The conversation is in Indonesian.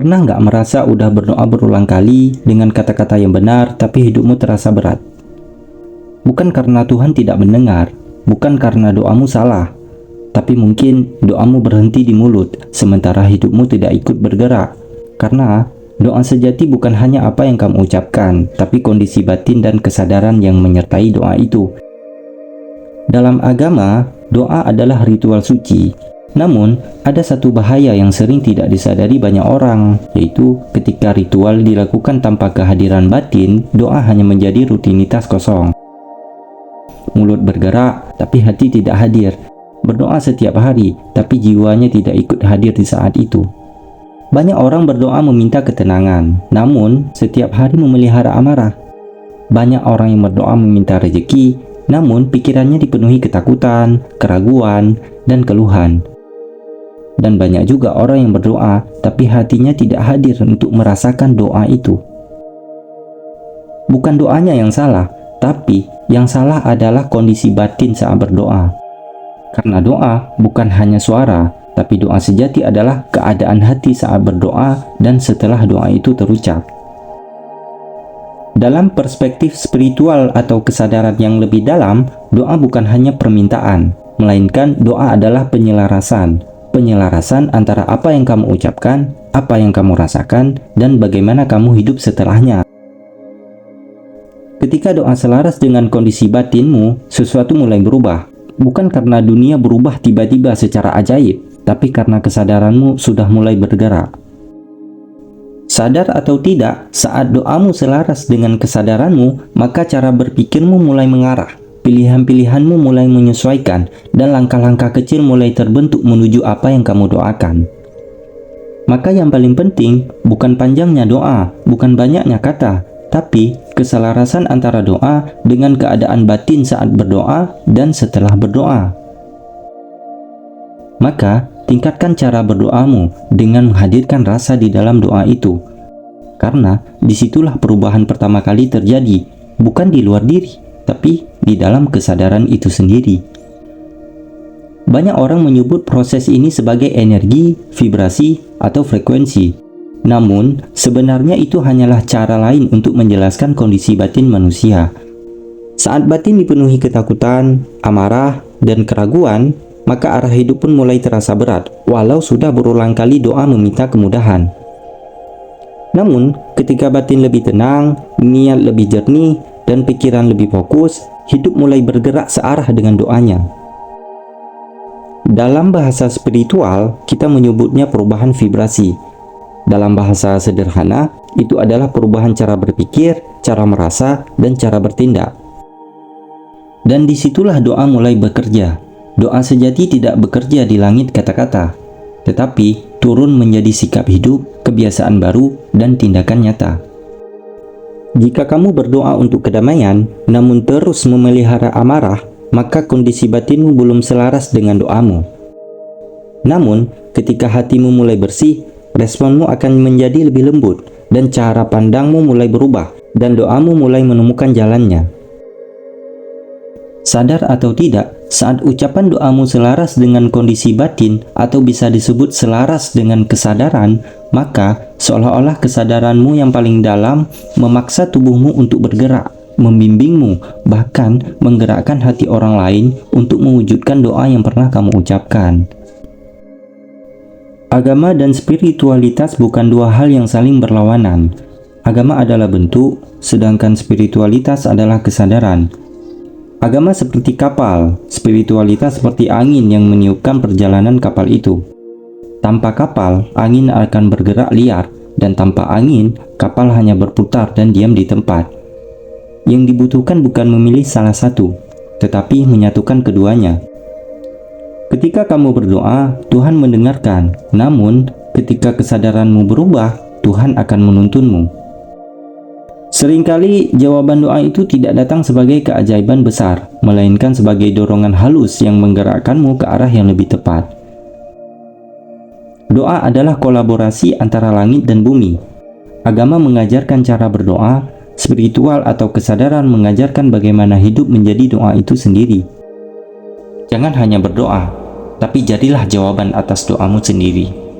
Pernah nggak merasa udah berdoa berulang kali dengan kata-kata yang benar, tapi hidupmu terasa berat? Bukan karena Tuhan tidak mendengar, bukan karena doamu salah, tapi mungkin doamu berhenti di mulut, sementara hidupmu tidak ikut bergerak. Karena doa sejati bukan hanya apa yang kamu ucapkan, tapi kondisi batin dan kesadaran yang menyertai doa itu. Dalam agama, doa adalah ritual suci. Namun, ada satu bahaya yang sering tidak disadari banyak orang, yaitu ketika ritual dilakukan tanpa kehadiran batin, doa hanya menjadi rutinitas kosong. Mulut bergerak, tapi hati tidak hadir. Berdoa setiap hari, tapi jiwanya tidak ikut hadir di saat itu. Banyak orang berdoa meminta ketenangan, namun setiap hari memelihara amarah. Banyak orang yang berdoa meminta rezeki, namun pikirannya dipenuhi ketakutan, keraguan, dan keluhan. Dan banyak juga orang yang berdoa, tapi hatinya tidak hadir untuk merasakan doa itu. Bukan doanya yang salah, tapi yang salah adalah kondisi batin saat berdoa. Karena doa bukan hanya suara, tapi doa sejati adalah keadaan hati saat berdoa dan setelah doa itu terucap. Dalam perspektif spiritual atau kesadaran yang lebih dalam, doa bukan hanya permintaan, melainkan doa adalah penyelarasan antara apa yang kamu ucapkan, apa yang kamu rasakan, dan bagaimana kamu hidup setelahnya. Ketika doa selaras dengan kondisi batinmu, sesuatu mulai berubah. Bukan karena dunia berubah tiba-tiba secara ajaib, tapi karena kesadaranmu sudah mulai bergerak. Sadar atau tidak, saat doamu selaras dengan kesadaranmu, maka cara berpikirmu mulai mengarah. Pilihan-pilihanmu mulai menyesuaikan, dan langkah-langkah kecil mulai terbentuk menuju apa yang kamu doakan. Maka yang paling penting, bukan panjangnya doa, bukan banyaknya kata, tapi keselarasan antara doa dengan keadaan batin saat berdoa dan setelah berdoa. Maka, tingkatkan cara berdoamu dengan menghadirkan rasa di dalam doa itu. Karena disitulah perubahan pertama kali terjadi, bukan di luar diri, tapi di dalam kesadaran itu sendiri. Banyak orang menyebut proses ini sebagai energi, vibrasi, atau frekuensi. Namun, sebenarnya itu hanyalah cara lain untuk menjelaskan kondisi batin manusia. Saat batin dipenuhi ketakutan, amarah, dan keraguan, maka arah hidup pun mulai terasa berat, walau sudah berulang kali doa meminta kemudahan. Namun, ketika batin lebih tenang, niat lebih jernih, dan pikiran lebih fokus, hidup mulai bergerak searah dengan doanya. Dalam bahasa spiritual, kita menyebutnya perubahan vibrasi. Dalam bahasa sederhana, itu adalah perubahan cara berpikir, cara merasa, dan cara bertindak. Dan disitulah doa mulai bekerja. Doa sejati tidak bekerja di langit kata-kata, tetapi turun menjadi sikap hidup, kebiasaan baru, dan tindakan nyata. Jika kamu berdoa untuk kedamaian, namun terus memelihara amarah, maka kondisi batinmu belum selaras dengan doamu. Namun, ketika hatimu mulai bersih, responmu akan menjadi lebih lembut, dan cara pandangmu mulai berubah, dan doamu mulai menemukan jalannya. Sadar atau tidak, saat ucapan doamu selaras dengan kondisi batin, atau bisa disebut selaras dengan kesadaran, maka seolah-olah kesadaranmu yang paling dalam memaksa tubuhmu untuk bergerak, membimbingmu, bahkan menggerakkan hati orang lain untuk mewujudkan doa yang pernah kamu ucapkan. Agama dan spiritualitas bukan dua hal yang saling berlawanan. Agama adalah bentuk, sedangkan spiritualitas adalah kesadaran. Agama seperti kapal, spiritualitas seperti angin yang meniupkan perjalanan kapal itu. Tanpa kapal, angin akan bergerak liar, dan tanpa angin, kapal hanya berputar dan diam di tempat. Yang dibutuhkan bukan memilih salah satu, tetapi menyatukan keduanya. Ketika kamu berdoa, Tuhan mendengarkan. Namun, ketika kesadaranmu berubah, Tuhan akan menuntunmu. Seringkali jawaban doa itu tidak datang sebagai keajaiban besar, melainkan sebagai dorongan halus yang menggerakkanmu ke arah yang lebih tepat. Doa adalah kolaborasi antara langit dan bumi. Agama mengajarkan cara berdoa, spiritual atau kesadaran mengajarkan bagaimana hidup menjadi doa itu sendiri. Jangan hanya berdoa, tapi jadilah jawaban atas doamu sendiri.